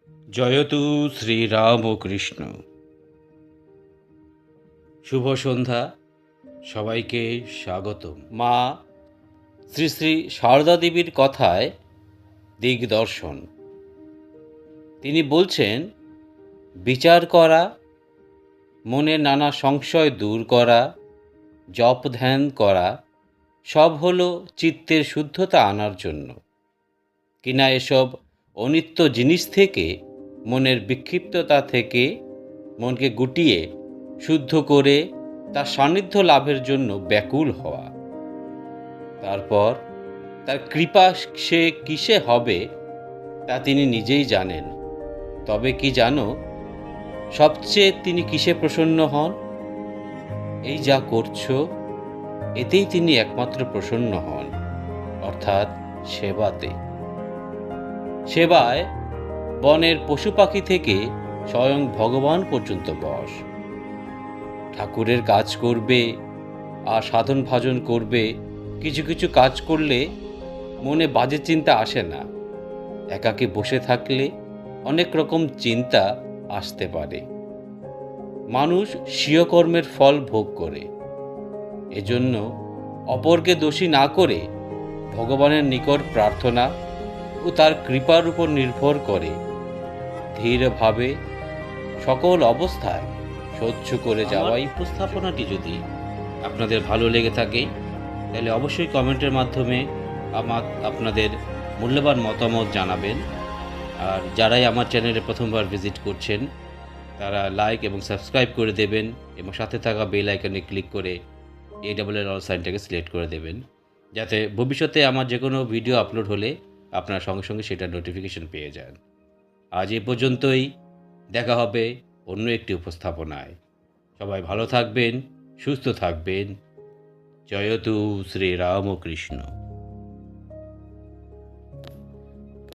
জয়তু শ্রীরামকৃষ্ণ। শুভ সন্ধ্যা, সবাইকে স্বাগত। মা শ্রী শ্রী সারদা দেবীর কথায় দিগদর্শন। তিনি বলছেন, বিচার করা, মনের নানা সংশয় দূর করা, জপ ধ্যান করা, সব হলো চিত্তের শুদ্ধতা আনার জন্য। কিনা এসব অনিত্য জিনিস থেকে, মনের বিক্ষিপ্ততা থেকে মনকে গুটিয়ে শুদ্ধ করে তার সান্নিধ্য লাভের জন্য ব্যাকুল হওয়া। তারপর তার কৃপা সে কিসে হবে তা তিনি নিজেই জানেন। তবে কি জানো, সবচেয়ে তিনি কিসে প্রসন্ন হন? এই যা করছো, এতেই তিনি একমাত্র প্রসন্ন হন, অর্থাৎ সেবাতে। সেবায় বনের পশু পাখি থেকে স্বয়ং ভগবান পর্যন্ত বস। ঠাকুরের কাজ করবে আর সাধন ভাজন করবে। কিছু কিছু কাজ করলে মনে বাজে চিন্তা আসে না। একাকী বসে থাকলে অনেক রকম চিন্তা আসতে পারে। মানুষ স্বীয় কর্মের ফল ভোগ করে। এজন্য অপরকে দোষী না করে ভগবানের নিকট প্রার্থনা ও তার কৃপার উপর নির্ভর করে ধীরভাবে সকল অবস্থায় সহ্য করে যাওয়াই। উপস্থাপনাটি যদি আপনাদের ভালো লেগে থাকে তাহলে অবশ্যই কমেন্টের মাধ্যমে আপনাদের মূল্যবান মতামত জানাবেন। আর যারাই আমার চ্যানেলে প্রথমবার ভিজিট করছেন তারা লাইক এবং সাবস্ক্রাইব করে দেবেন এবং সাথে থাকা বেল আইকনে ক্লিক করে ALL অল সাইনটাকে সিলেক্ট করে দেবেন, যাতে ভবিষ্যতে আমার যে কোনো ভিডিও আপলোড হলে আপনারা সঙ্গে সঙ্গে সেটার নোটিফিকেশন পেয়ে যান। আজ এ পর্যন্তই, দেখা হবে অন্য একটি উপস্থাপনায়। সবাই ভালো থাকবেন, সুস্থ থাকবেন। জয়তু শ্রীরামকৃষ্ণ।